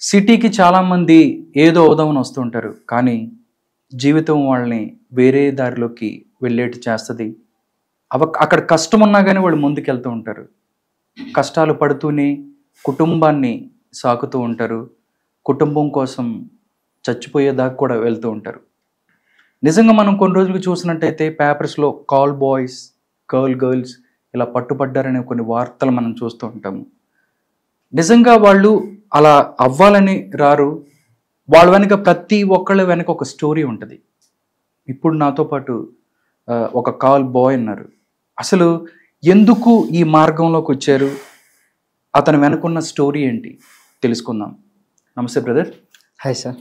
సిటీకి చాలామంది ఏదో అవుదామని వస్తుంటారు. కానీ జీవితం వాళ్ళని వేరే దారిలోకి వెళ్ళేట్టు చేస్తది. అక్కడ కష్టం ఉన్నా గానీ వాళ్ళు ముందుకెళ్తూ ఉంటారు. కష్టాలు పడుతూనే కుటుంబాన్ని సాకుతూ ఉంటారు. కుటుంబం కోసం చచ్చిపోయేదాకా కూడా వెళ్తూ ఉంటారు. నిజంగా మనం కొన్ని రోజులు చూసినట్టయితే పేపర్స్‌లో కాల్ బాయ్స్, గర్ల్స్ ఇలా పట్టుబడ్డారనే కొన్ని వార్తలు మనం చూస్తూ ఉంటాము. నిజంగా వాళ్ళు అలా అవ్వాలని రారు. వాళ్ళ వెనక ప్రతి ఒక్కళ్ళ వెనక ఒక స్టోరీ ఉంటుంది. ఇప్పుడు నాతో పాటు ఒక కాల్ బాయ్ ఉన్నారు. అసలు ఎందుకు ఈ మార్గంలోకి వచ్చారు? అతని వెనకున్న స్టోరీ ఏంటి తెలుసుకుందాం. నమస్తే బ్రదర్. Hi sir.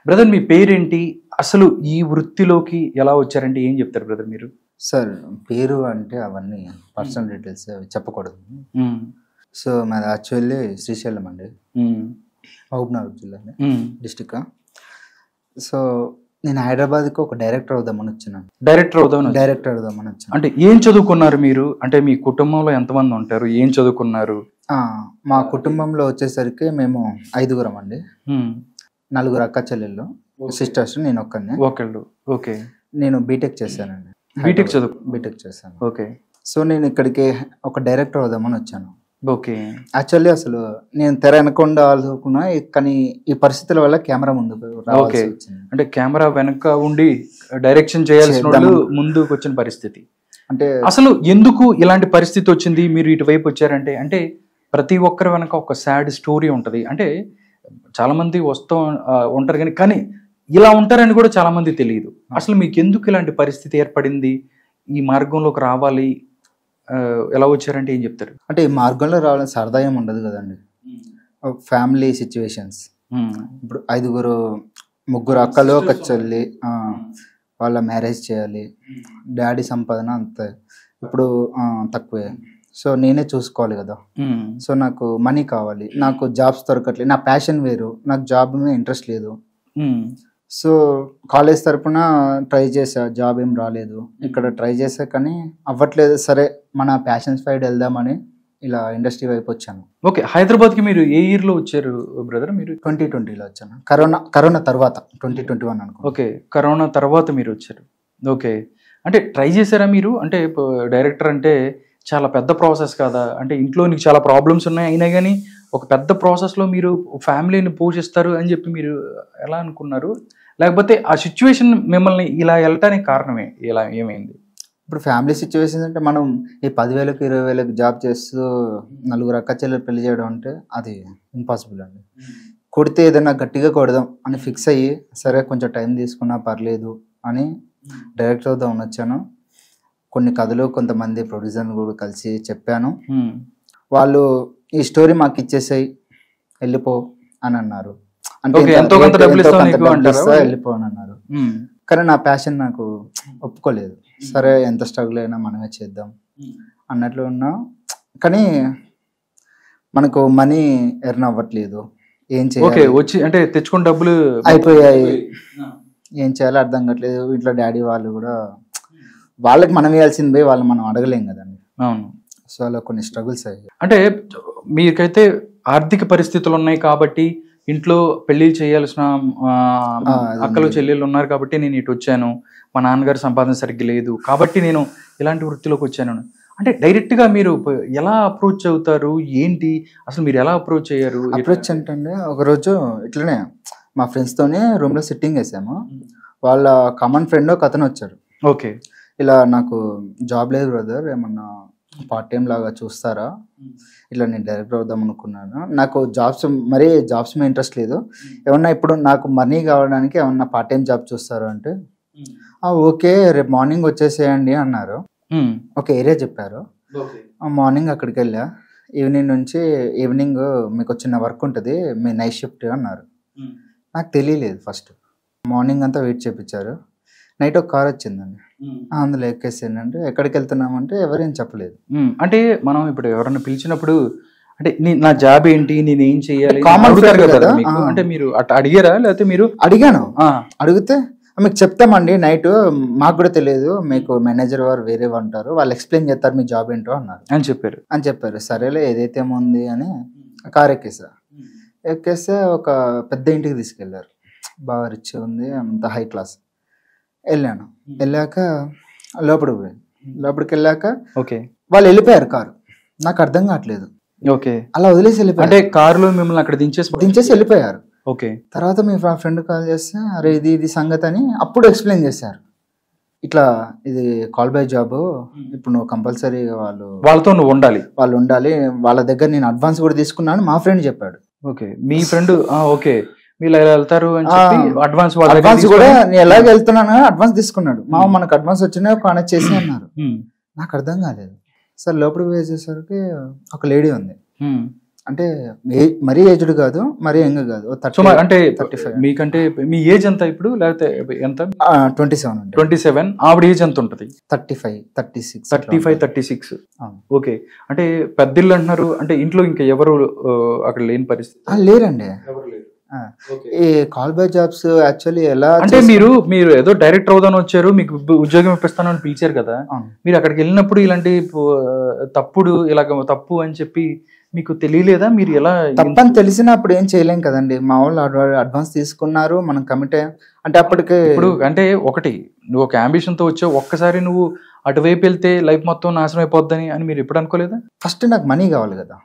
బ్రదర్ మీ పేరేంటి? అసలు ఈ వృత్తిలోకి ఎలా వచ్చారంటే ఏం చెప్తారు బ్రదర్ మీరు? సార్ పేరు అంటే అవన్నీ పర్సనల్ డీటెయిల్స్ చెప్పకూడదు. సో మాది యాక్చువల్లీ శ్రీశైలం అండి, మహబూబ్నగర్ జిల్లా డిస్టిక్. సో నేను హైదరాబాద్కి ఒక డైరెక్టర్ అవుదామని వచ్చాను. డైరెక్టర్ అవుదామని వచ్చాను. అంటే ఏం చదువుకున్నారు మీరు? అంటే మీ కుటుంబంలో ఎంతమంది ఉంటారు? ఏం చదువుకున్నారు? మా కుటుంబంలో వచ్చేసరికి మేము 5గురం అండి. 4 అక్క చెల్లెళ్ళు, సిస్టర్స్, నేను ఒక్కళ్ళు. ఓకే. నేను బీటెక్ చేశానండి. బీటెక్ చేశాను. ఓకే. సో నేను ఇక్కడికి ఒక డైరెక్టర్ అవుదామని వచ్చాను. ఓకే. యాక్చువల్లీ అసలు నేను తెర వెనకుండా అనుకున్నా, కానీ ఈ పరిస్థితుల వల్ల కెమెరా ముందుకు రావాల్సి వచ్చింది. అంటే కెమెరా వెనక ఉండి డైరెక్షన్ చేయాల్సిన వాళ్ళు ముందుకు వచ్చిన పరిస్థితి. అంటే అసలు ఎందుకు ఇలాంటి పరిస్థితి వచ్చింది? మీరు ఇటువైపు వచ్చారంటే అంటే ప్రతి ఒక్కరి వెనక ఒక సాడ్ స్టోరీ ఉంటుంది. అంటే చాలా మంది వస్తూ ఉంటారు కానీ ఇలా ఉంటారని కూడా చాలా మంది తెలియదు. అసలు మీకు ఎందుకు ఇలాంటి పరిస్థితి ఏర్పడింది? ఈ మార్గంలోకి రావాలి ఎలా వచ్చారంటే ఏం చెప్తారు? అంటే ఈ మార్గంలో రావడం సరదా ఏమి ఉండదు కదండి. Family situations. ఇప్పుడు 3 అక్కలు, ఒక చెల్లి, వాళ్ళ మ్యారేజ్ చేయాలి. డాడీ సంపాదన అంతే ఇప్పుడు తక్కువే. సో నేనే చూసుకోవాలి కదా. సో నాకు మనీ కావాలి, నాకు జాబ్స్ దొరకట్లేదు. నా ప్యాషన్ వేరు, నాకు జాబ్ మీద ఇంట్రెస్ట్ లేదు. సో కాలేజ్ తరపున ట్రై చేసా, జాబ్ ఏం రాలేదు. ఇక్కడ ట్రై చేసా కానీ అవ్వట్లేదు. సరే మన ప్యాషన్ సైడ్ వెళ్దామని ఇలా ఇండస్ట్రీ వైపు వచ్చాను. ఓకే. హైదరాబాద్కి మీరు ఏ ఇయర్లో వచ్చారు బ్రదర్? మీరు 2020లో వచ్చాను. కరోనా తర్వాత 2021 అనుకో. ఓకే. కరోనా తర్వాత మీరు వచ్చారు. ఓకే. అంటే ట్రై చేశారా మీరు? అంటే డైరెక్టర్ అంటే చాలా పెద్ద ప్రాసెస్ కదా. అంటే ఇంట్లో నీకు చాలా ప్రాబ్లమ్స్ ఉన్నాయి, అయినా కానీ ఒక పెద్ద ప్రాసెస్లో మీరు ఫ్యామిలీని పోషిస్తారు అని చెప్పి మీరు ఎలా అనుకున్నారు? లేకపోతే ఆ సిచ్యువేషన్ మిమ్మల్ని ఇలా వెళ్ళటానికి కారణమే ఇలా ఏమైంది? ఇప్పుడు ఫ్యామిలీ సిచ్యువేషన్స్ అంటే మనం ఈ 10,000కి 20,000కి జాబ్ చేస్తూ 4 అక్క చెల్లెలు పెళ్లి చేయడం అంటే అది ఇంపాసిబుల్ అండి. కొడితే ఏదైనా గట్టిగా కొడదాం అని ఫిక్స్ అయ్యి, సరే కొంచెం టైం తీసుకున్నా పర్లేదు అని డైరెక్టర్ అవుదామని వచ్చాను. కొన్ని కథలు కొంతమంది ప్రొడ్యూసర్ కూడా కలిసి చెప్పాను. వాళ్ళు ఈ స్టోరీ మాకు ఇచ్చేసాయి, వెళ్ళిపో అని అన్నారు. అంటే వెళ్ళిపో అని అన్నారు. కానీ నా ప్యాషన్ నాకు ఒప్పుకోలేదు. సరే ఎంత స్ట్రగుల్ అయినా మనమే చేద్దాం అన్నట్లు ఉన్నా. కానీ మనకు మనీ ఎర్న్ అవ్వట్లేదు. ఏం చేయాలి, వచ్చి అంటే తెచ్చుకున్న డబ్బులు అయిపోయాయి, ఏం చేయాలో అర్థం కావట్లేదు. ఇంట్లో డాడీ వాళ్ళు కూడా, వాళ్ళకి మనం వేయాల్సింది పోయి వాళ్ళు మనం అడగలేం కదండి. అవును. సో అలా కొన్ని స్ట్రగుల్స్ అయ్యాయి. అంటే మీకైతే ఆర్థిక పరిస్థితులు ఉన్నాయి కాబట్టి ఇంట్లో పెళ్లిళ్ళు చేయాల్సిన అక్కలు చెల్లెళ్ళు ఉన్నారు కాబట్టి నేను ఇటు వచ్చాను. మా నాన్నగారు సంపాదన సరిగ్గా లేదు కాబట్టి నేను ఇలాంటి వృత్తిలోకి వచ్చాను. అంటే డైరెక్ట్గా మీరు ఎలా అప్రోచ్ అవుతారు? ఏంటి అసలు మీరు ఎలా అప్రోచ్ అయ్యారు? అప్రోచ్ అంటే ఒకరోజు ఇట్లనే మా ఫ్రెండ్స్తోనే రూమ్లో సిట్టింగ్ వేసాము. వాళ్ళ కామన్ ఫ్రెండ్ ఒక అతను వచ్చారు. ఓకే. ఇలా నాకు జాబ్ లేదు బ్రదర్, ఏమన్నా పార్ట్ టైం లాగా చూస్తారా? ఇట్లా నేను డైరెక్టర్ అవుదాం అనుకున్నాను. నాకు జాబ్స్ మీద ఇంట్రెస్ట్ లేదు. ఏమన్నా ఇప్పుడు నాకు మనీ కావడానికి ఏమన్నా పార్ట్ టైం జాబ్ చూస్తారా అంటే, ఓకే రేపు మార్నింగ్ వచ్చేసేయండి అన్నారు. ఒక ఏరియా చెప్పారు. మార్నింగ్ అక్కడికి వెళ్ళా. ఈవినింగ్ మీకు చిన్న వర్క్ ఉంటుంది, మీ నైట్ షిఫ్ట్ అన్నారు. నాకు తెలియలేదు. ఫస్ట్ మార్నింగ్ అంతా వెయిట్ చేయించారు. నైట్ ఒక కార్ వచ్చిందండి, అందులో ఎక్కేసానంటే ఎక్కడికి వెళ్తున్నామంటే ఎవరేం చెప్పలేదు. అంటే మనం ఇప్పుడు ఎవరైనా పిలిచినప్పుడు అంటే నా జాబ్ ఏంటి, నేను ఏం చేయాలి, కామన్ కదా. అంటే మీరు అట్లా అడిగారా? లేకపోతే మీరు? అడిగాను. అడిగితే మీకు చెప్తామండి, నైట్ మాకు కూడా తెలియదు, మీకు మేనేజర్ వారు వేరే ఉంటారు, వాళ్ళు ఎక్స్ప్లెయిన్ చేస్తారు మీ జాబ్ ఏంటో అన్నారు అని చెప్పారు. సరేలే ఏదైతే ఉంది అని కార్ ఎక్కేసా. ఎక్కేస్తే ఒక పెద్ద ఇంటికి తీసుకెళ్ళారు, బాగా రిచ్ ఉంది, అంత హై క్లాస్. వెళ్ళాను, వెళ్ళాక లోపలికి పోయాను. లోపలికి వెళ్ళాక ఓకే వాళ్ళు వెళ్ళిపోయారు కారు, నాకు అర్థం కావట్లేదు. ఓకే అలా వదిలేసి అంటే వెళ్ళిపోయారు, కారులో మిమ్మల్ని అక్కడ దించేసి వెళ్ళిపోయారు. ఓకే తర్వాత మీ ఫ్రెండ్ కాల్ చేస్తే అరే ఇది సంగతి అని అప్పుడు ఎక్స్ప్లెయిన్ చేశారు. ఇట్లా ఇది కాల్ బై జాబ్, ఇప్పుడు నువ్వు కంపల్సరీ వాళ్ళతో నువ్వు ఉండాలి, వాళ్ళు ఉండాలి, వాళ్ళ దగ్గర నేను అడ్వాన్స్ కూడా తీసుకున్నాను మా ఫ్రెండ్ చెప్పాడు. ఓకే మీ ఫ్రెండ్ ఓకే మీరు ఇలా వెళ్తారు అని అడ్వాన్స్ అడ్వాన్స్ కూడా నేను ఎలాగ వెళ్తున్నాను అడ్వాన్స్ తీసుకున్నాడు. మనకు అడ్వాన్స్ వచ్చినా కనెక్ట్ చేసి అన్నారు. నాకు అర్థం కాలేదు. సార్ లోపలికి వేసేసరికి ఒక లేడీ ఉంది, అంటే మరీ ఏజ్డ్ కాదు, మరీ యంగ్ కాదు, అంటే 35. మీకంటే మీ ఏజ్ ఎంత ఇప్పుడు, లేకపోతే ఎంత? 27. ఆవిడ ఏజ్ ఎంత ఉంటుంది? 35-36. ఓకే, అంటే పెద్ద ఇల్లు అంటున్నారు, అంటే ఇంట్లో ఇంకా ఎవరు అక్కడ లేని పరిస్థితి? లేరండి. ఈ కాల్ బై జాబ్స్ యాక్చువల్లీ ఎలా అంటే మీరు ఏదో డైరెక్టర్ అవుదాని వచ్చారు, మీకు ఉద్యోగం ఇప్పిస్తానని పిలిచారు కదా, మీరు అక్కడికి వెళ్ళినప్పుడు ఇలాంటి తప్పు అని చెప్పి మీకు తెలియలేదా? మీరు ఎలా తప్పని తెలిసినప్పుడు ఏం చేయలేం కదండి. మా వాళ్ళు అడ్వాన్స్ తీసుకున్నారు, మనం కమిట్ అయ్యాం. అంటే అప్పటికే ఇప్పుడు అంటే ఒకటి నువ్వు ఒక అంబిషన్ తో వచ్చావు, ఒక్కసారి నువ్వు అటువైపు వెళ్తే లైఫ్ మొత్తం నాశనం అయిపోద్దని అని మీరు ఎప్పుడు అనుకోలేదా? ఫస్ట్ నాకు మనీ కావాలి కదా,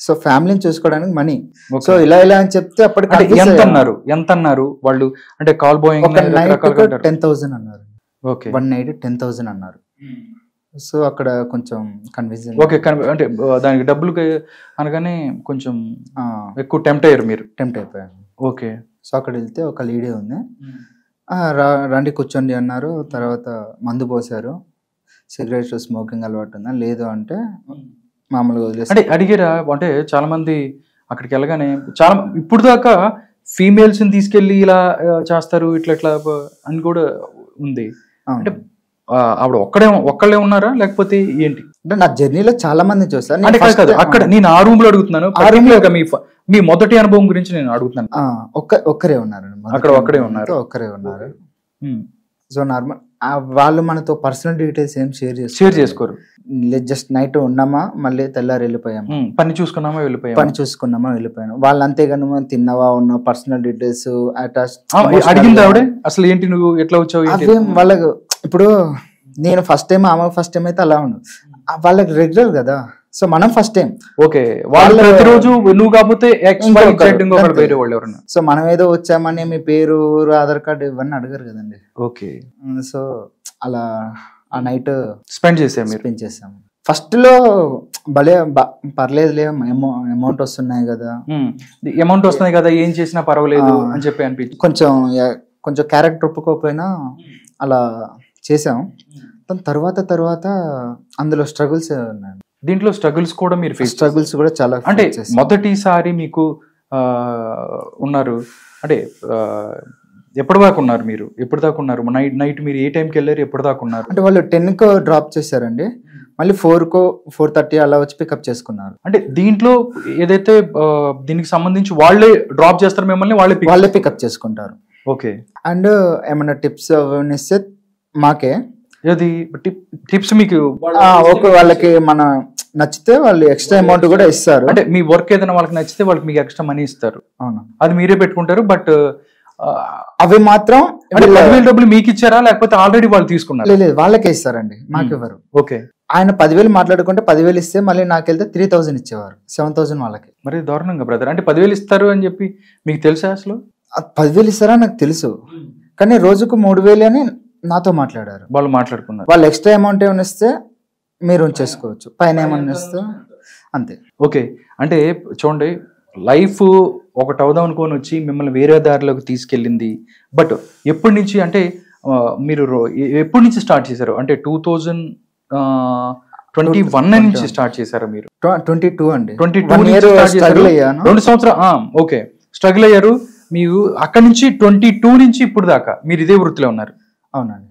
సో ఫ్యామిలీని చూసుకోవడానికి మనీ. సో ఇలా అని చెప్తే అప్పటికి ఎంత అన్నారు వాళ్ళు? అంటే కాల్ బాయ్ 10,000 అన్నారు. ఓకే, 1 night 10,000 అన్నారు. సో అక్కడ కొంచెం కన్ఫ్యూజన్. ఓకే, అంటే దానికి డబ్బులు అనగానే కొంచెం ఎక్కువ టెంప్ట్ అయిపోయాను. ఓకే, సో అక్కడ వెళ్తే ఒక లేడీ ఉంది, రండి కూర్చోండి అన్నారు. తర్వాత మందు పోసారు, సిగరెట్ స్మోకింగ్ అలవాటు ఉందా లేదు అంటే మామూలుగా వదిలేసి. అంటే అడిగారా? అంటే చాలా మంది అక్కడికి వెళ్ళగానే చాలా ఇప్పుడు దాకా ఫీమేల్స్ ని తీసుకెళ్లి ఇలా చేస్తారు ఇట్లా అని కూడా ఉంది. అంటే ఆవిడ ఒక్కళ్ళే ఉన్నారా లేకపోతే ఏంటి? అంటే నా జర్నీలో చాలా మంది చూస్తాను. అక్కడ నేను ఆ రూమ్ లో అడుగుతున్నాను, మీ మొదటి అనుభవం గురించి నేను అడుగుతున్నాను. ఒక్కరే ఉన్నారు అక్కడ, ఒక్కరే ఉన్నారు. సో నార్మల్ వాళ్ళు మనతో పర్సనల్ డీటెయిల్స్ ఏం షేర్ చేసుకోరు. జస్ట్ నైట్ ఉన్నామా, మళ్ళీ తెల్లారి వెళ్ళిపోయాము, పని చూసుకున్నామా వెళ్ళిపోయాను. వాళ్ళు అంతేగాని మనం తిన్నావా ఉన్నా పర్సనల్ డీటెయిల్స్ అటాచ్ అడిగింది ఆవిడే. అసలు ఏంటి నువ్వు ఎట్లా వచ్చావు? వాళ్ళకు ఇప్పుడు నేను ఫస్ట్ టైం, ఆమె ఫస్ట్ టైం అయితే అలా ఉండదు, వాళ్ళకి రెగ్యులర్ కదా. సో మనం ఫస్ట్ టైం. ఓకే, వాళ్ళు ప్రతిరోజు నువ్వు కాకపోతే సో మనం ఏదో వచ్చామని మీ పేరు, ఆధార్ కార్డు ఇవన్నీ అడగరు కదండి. ఓకే, సో అలా ఆ నైట్ స్పెండ్ చేసాము. ఫస్ట్ లో భలే పర్లేదులే, అమౌంట్ వస్తున్నాయి కదా, ఏం చేసినా పర్వాలేదు అని చెప్పి అనిపించింది. కొంచెం క్యారెక్టర్ ఒప్పుకోకపోయినా అలా చేసాం. తర్వాత అందులో స్ట్రగుల్స్ ఉన్నాయి. దీంట్లో స్ట్రగుల్స్ కూడా మీరు స్ట్రగుల్స్ కూడా చాలా. అంటే మొదటిసారి మీకు ఉన్నారు అంటే ఎప్పటి దాకా ఉన్నారు మీరు? నైట్ మీరు ఏ టైంకి వెళ్ళారు, ఎప్పటి దాకా ఉన్నారు? అంటే వాళ్ళు 10 డ్రాప్ చేశారండి, మళ్ళీ 4:30 అలా వచ్చి పికప్ చేసుకున్నారు. అంటే దీంట్లో ఏదైతే దీనికి సంబంధించి వాళ్ళే డ్రాప్ చేస్తారు మిమ్మల్ని, వాళ్ళే పికప్ చేసుకుంటారు. ఓకే, అండ్ ఏమన్నా టిప్స్ ఇస్తే మాకే టిప్స్ మీకు వాళ్ళకి మన నచ్చితే వాళ్ళు ఎక్స్ట్రా అమౌంట్ కూడా ఇస్తారు. అంటే మీ వర్క్ ఏదైనా వాళ్ళకి నచ్చితే వాళ్ళకి మీకు ఎక్స్ట్రా మనీ ఇస్తారు. అవును, అది మీరే పెట్టుకుంటారు. బట్ అవి మాత్రం 10,000 డబ్బులు మీకు ఇచ్చారా లేకపోతే ఆల్రెడీ వాళ్ళు తీసుకున్నారు? లేదు, వాళ్ళకే ఇస్తారండి, మాకు ఇవ్వరు. ఓకే, ఆయన 10,000 మాట్లాడుకుంటే 10,000 ఇస్తే మళ్ళీ నాకెళ్తే 3,000 ఇచ్చేవారు, 7,000 వాళ్ళకి. మరి దారుణంగా బ్రదర్. అంటే 10,000 ఇస్తారు అని చెప్పి మీకు తెలుసా? అసలు 10,000 ఇస్తారా నాకు తెలుసు, కానీ రోజుకు 3,000 అని నాతో మాట్లాడారు. వాళ్ళు మాట్లాడుకున్నారు. వాళ్ళు ఎక్స్ట్రా అమౌంట్ ఏమైనా ఇస్తే మీరు ఉంచేసుకోవచ్చు, పైన ఏమన్నా ఇస్తే అంతే. ఓకే, అంటే చూడండి, లైఫ్ ఒకటి అవుదాం అనుకొని వచ్చి మిమ్మల్ని వేరే దారిలోకి తీసుకెళ్ళింది. బట్ ఎప్పటి నుంచి, అంటే మీరు ఎప్పటి నుంచి స్టార్ట్ చేశారు? అంటే 2021 నుంచి స్టార్ట్ చేశారు మీరు? 22 అండి. 2 సంవత్సరాలు. ఓకే, స్ట్రగుల్ అయ్యారు. మీరు అక్కడ నుంచి 22 నుంచి ఇప్పుడు దాకా మీరు ఇదే వృత్తిలో ఉన్నారు? అవునండి.